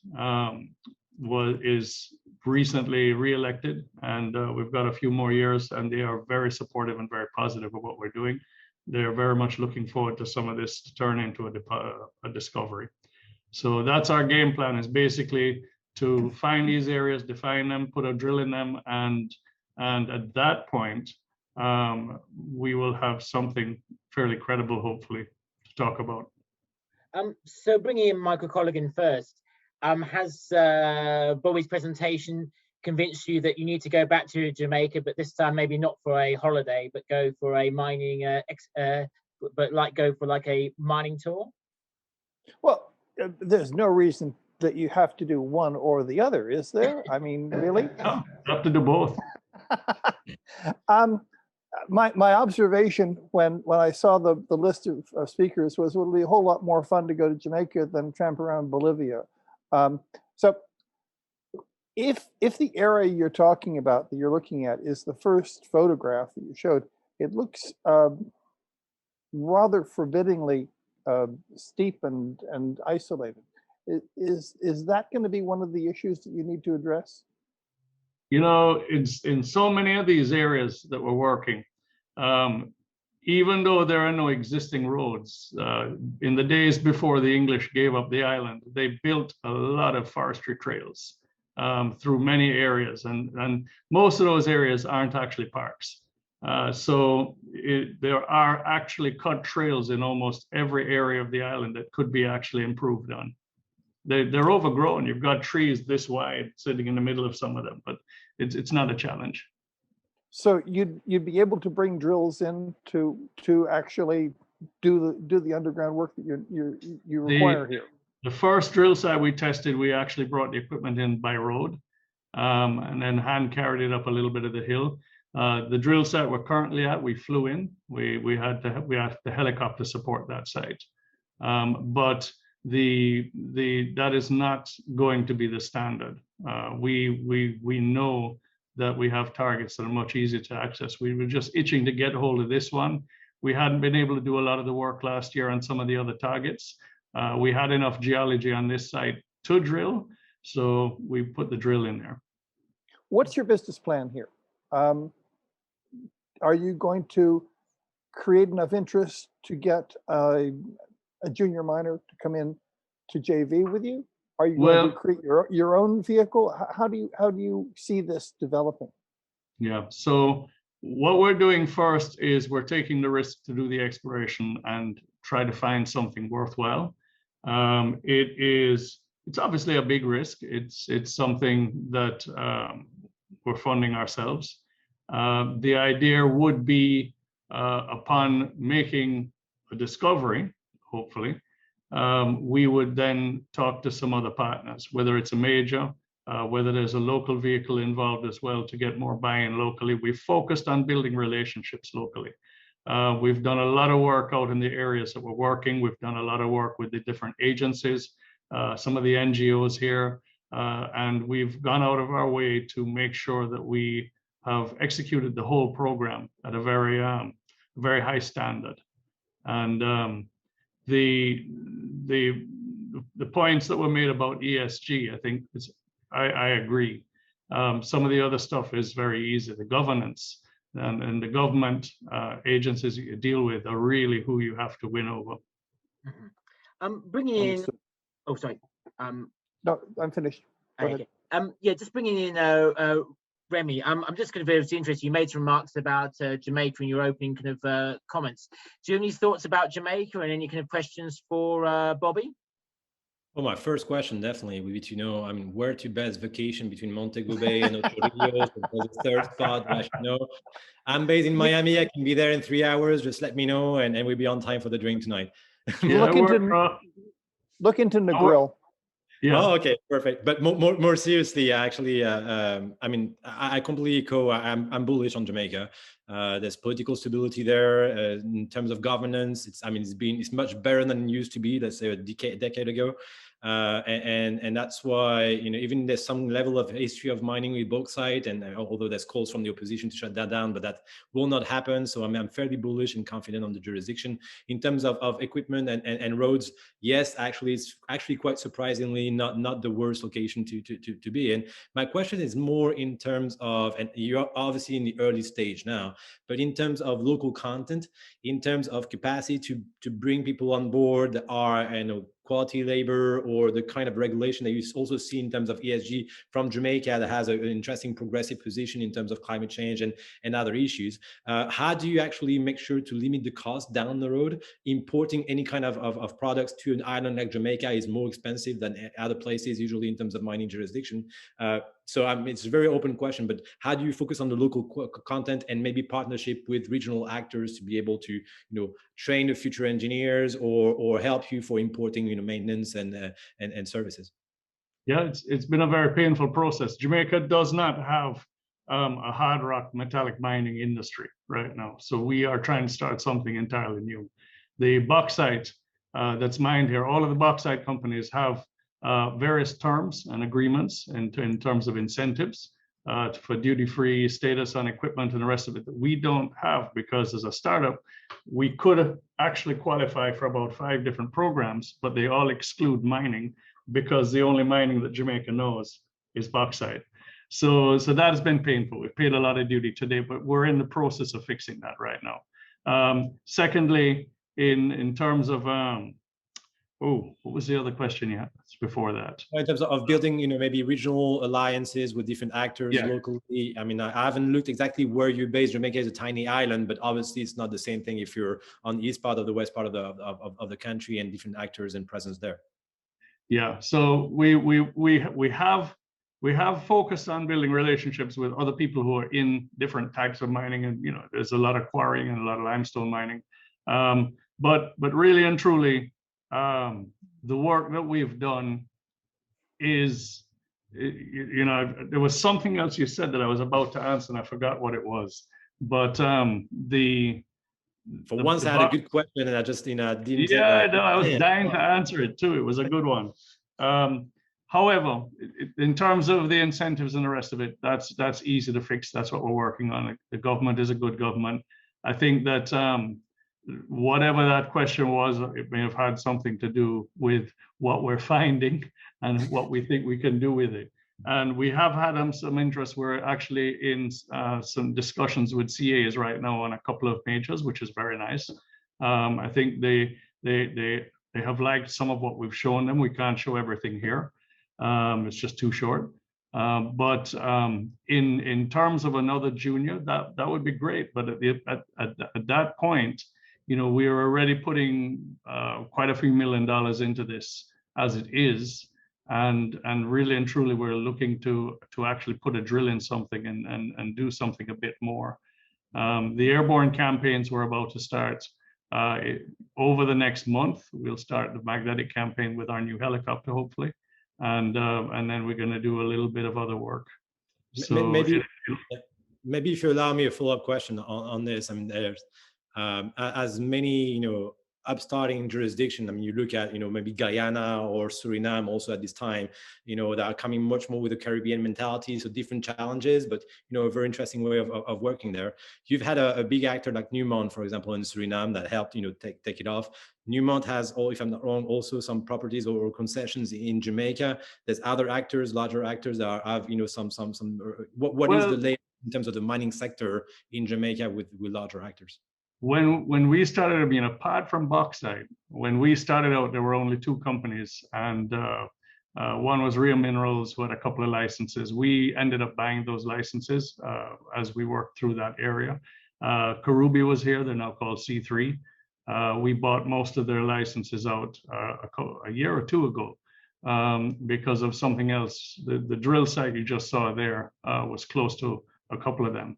is recently re-elected, and we've got a few more years, and they are very supportive and very positive of what we're doing. They're very much looking forward to some of this to turn into a discovery. So that's our game plan, is basically to find these areas, define them, put a drill in them, and at that point, we will have something fairly credible, hopefully, to talk about. So bringing in Michael Colligan first, has Bobby's presentation convinced you that you need to go back to Jamaica, but this time maybe not for a holiday, but go for a mining, go for like a mining tour? Well, there's no reason that you have to do one or the other, is there? I mean, really? No, you have to do both. My observation when I saw the list of speakers was it would be a whole lot more fun to go to Jamaica than tramp around Bolivia. So if the area you're talking about, that you're looking at, is the first photograph that you showed, it looks rather forbiddingly steep and isolated. Is that going to be one of the issues that you need to address? You know, it's in so many of these areas that we're working, even though there are no existing roads, in the days before the English gave up the island, they built a lot of forestry trails through many areas, and most of those areas aren't actually parks. So there are actually cut trails in almost every area of the island that could be actually improved on. they're overgrown. You've got trees this wide sitting in the middle of some of them, but it's not a challenge. So you'd be able to bring drills in to actually do the underground work that you require here. The first drill site we tested, we actually brought the equipment in by road, and then hand carried it up a little bit of the hill. The drill site we're currently at, we flew in. We had the helicopter support that site, but that is not going to be the standard. We know that we have targets that are much easier to access. We were just itching to get hold of this one. We hadn't been able to do a lot of the work last year on some of the other targets. We had enough geology on this site to drill, so we put the drill in there. What's your business plan here? Are you going to create enough interest to get a junior miner to come in to JV with you? Are you going to create your own vehicle? How do you see this developing? Yeah, so what we're doing first is we're taking the risk to do the exploration and try to find something worthwhile. It's obviously a big risk. It's something that we're funding ourselves. The idea would be upon making a discovery, hopefully, we would then talk to some other partners, whether it's a major, whether there's a local vehicle involved as well to get more buy-in locally. We've focused on building relationships locally. We've done a lot of work out in the areas that we're working. We've done a lot of work with the different agencies, some of the NGOs here, and we've gone out of our way to make sure that we have executed the whole program at a very high standard. And the points that were made about ESG, I think I agree. Some of the other stuff is very easy. The governance and the government agencies you deal with are really who you have to win over. Bringing in, oh sorry. No, I'm finished. Okay. Yeah, just bringing in Remi. I'm just going to be interested. You made some remarks about Jamaica in your opening kind of comments. Do you have any thoughts about Jamaica and any kind of questions for Bobby? Well, my first question definitely would be to know, I mean, where to best vacation between Montego Bay and Ocho Rios. There's a third spot that I should know. I'm based in Miami. I can be there in 3 hours. Just let me know, and we'll be on time for the drink tonight. Yeah, look into Negril. Yeah. Oh, okay, perfect. But more seriously, actually, I mean, I completely echo. I'm bullish on Jamaica. There's political stability there in terms of governance. It's much better than it used to be, let's say a decade ago. And that's why, even there's some level of history of mining with bauxite, and although there's calls from the opposition to shut that down, but that will not happen. So I'm fairly bullish and confident on the jurisdiction. In terms of equipment and roads, yes, actually, it's actually quite surprisingly not the worst location to be in. My question is more in terms of, and you're obviously in the early stage now, but in terms of local content, in terms of capacity to bring people on board that are, quality labor, or the kind of regulation that you also see in terms of ESG from Jamaica that has an interesting progressive position in terms of climate change and other issues. How do you actually make sure to limit the cost down the road? Importing any kind of products to an island like Jamaica is more expensive than other places, usually in terms of mining jurisdiction. So it's a very open question, but how do you focus on the local content and maybe partnership with regional actors to be able to, train the future engineers or help you for importing, maintenance and services? Yeah, it's been a very painful process. Jamaica does not have a hard rock metallic mining industry right now, so we are trying to start something entirely new. The bauxite that's mined here, all of the bauxite companies have various terms and agreements in terms of incentives for duty-free status on equipment and the rest of it that we don't have, because as a startup, we could actually qualify for about 5 different programs, but they all exclude mining because the only mining that Jamaica knows is bauxite. So that has been painful. We've paid a lot of duty today, but we're in the process of fixing that right now. Secondly, in terms of what was the other question you had before that? In terms of building, maybe regional alliances with different actors locally. I mean, I haven't looked exactly where you're based. Jamaica is a tiny island, but obviously it's not the same thing if you're on the east part of the west part of the country and different actors and presence there. Yeah, so we have focused on building relationships with other people who are in different types of mining, and there's a lot of quarrying and a lot of limestone mining. But really and truly, the work that we've done is, there was something else you said that I was about to answer and I forgot what it was. But once I had a good question and I just didn't. Yeah, no, I was dying to answer it too. It was a good one. However, in terms of the incentives and the rest of it, that's easy to fix. That's what we're working on. The government is a good government. I think that whatever that question was, it may have had something to do with what we're finding and what we think we can do with it. And we have had some interest. We're actually in some discussions with CAs right now on a couple of majors, which is very nice. I think they have liked some of what we've shown them. We can't show everything here. It's just too short. But in terms of another junior, that would be great. But at that point, we are already putting quite a few $1 million into this as it is. And really and truly, we're looking to actually put a drill in something and do something a bit more. The airborne campaigns we're about to start over the next month. We'll start the magnetic campaign with our new helicopter, hopefully, and then we're going to do a little bit of other work. So maybe if you allow me a follow-up question on this. I mean, there's as many upstarting jurisdiction. I mean, you look at maybe Guyana or Suriname also at this time, that are coming much more with a Caribbean mentality, so different challenges, but a very interesting way of working there. You've had a big actor like Newmont, for example, in Suriname that helped take it off. Newmont has, if I'm not wrong, also some properties or concessions in Jamaica. There's other actors, larger actors that have some. What is the latest in terms of the mining sector in Jamaica with larger actors? When we started, apart from bauxite, when we started out, there were only two companies, and one was Rio Minerals, who had a couple of licenses. We ended up buying those licenses as we worked through that area. Karubi was here. They're now called C3. We bought most of their licenses out a year or two ago because of something else. The drill site you just saw there was close to a couple of them.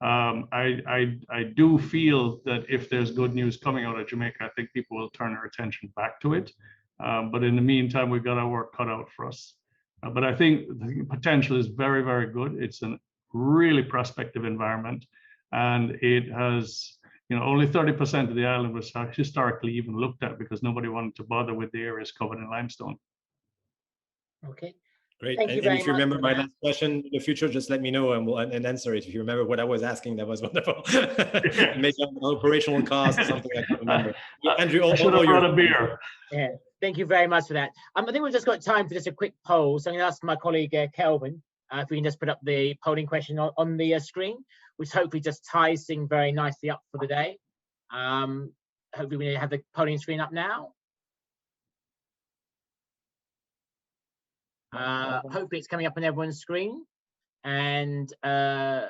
I do feel that if there's good news coming out of Jamaica, I think people will turn their attention back to it. But in the meantime, we've got our work cut out for us. But I think the potential is very, very good. It's a really prospective environment, and it has, only 30% of the island was historically even looked at because nobody wanted to bother with the areas covered in limestone. Okay. Great. And if you remember my last question in the future, just let me know and we'll answer it. If you remember what I was asking, that was wonderful. Maybe on operational costs or something I can't remember. Andrew, I should have brought a beer. Yeah, thank you very much for that. I think we've just got time for just a quick poll. So I'm going to ask my colleague Kelvin if we can just put up the polling question on the screen, which hopefully just ties things very nicely up for the day. Hopefully we have the polling screen up now. Hopefully it's coming up on everyone's screen, and the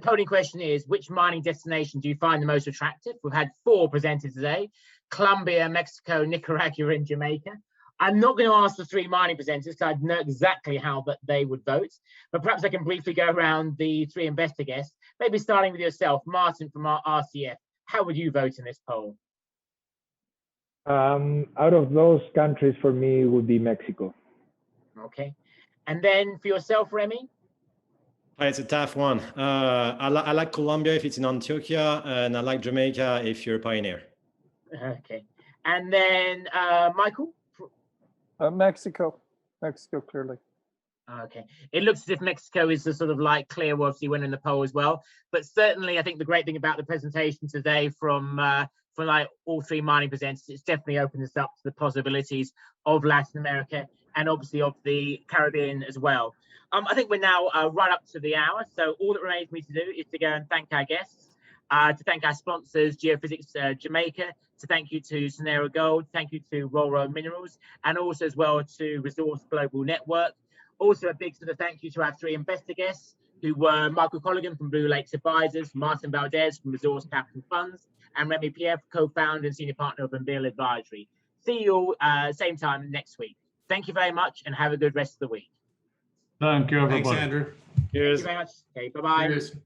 polling question is, which mining destination do you find the most attractive? We've had 4 presented today: Colombia, Mexico, Nicaragua, and Jamaica. I'm not going to ask the 3 mining presenters because I know exactly how they would vote, but perhaps I can briefly go around the 3 investor guests, maybe starting with yourself, Martin from our RCF. How would you vote in this poll? Out of those countries, for me, would be Mexico. Okay. And then for yourself, Remi? It's a tough one. I like Colombia if it's in Antioquia, and I like Jamaica if you're a pioneer. Okay. And then Michael? Mexico, clearly. Okay. It looks as if Mexico is the sort of like clear, obviously, winner in the poll as well. But certainly, I think the great thing about the presentation today from like all 3 mining presenters, it's definitely opened us up to the possibilities of Latin America and obviously of the Caribbean as well. I think we're now right up to the hour. So all that remains for me to do is to go and thank our guests, to thank our sponsors, Geophysx Jamaica, to thank you to Sonoro Gold, thank you to Roll Minerals, and also as well to Resource Global Network. Also a big sort of thank you to our 3 investor guests, who were Michael Colligan from Blue Lakes Advisors, Martin Valdes from Resource Capital Funds, and Remi Piet, co-founder and senior partner of Embellie Advisory. see you all same time next week. Thank you very much and have a good rest of the week. Thank you, everybody. Thanks, Andrew. Thank you very much. Okay, bye-bye. Cheers.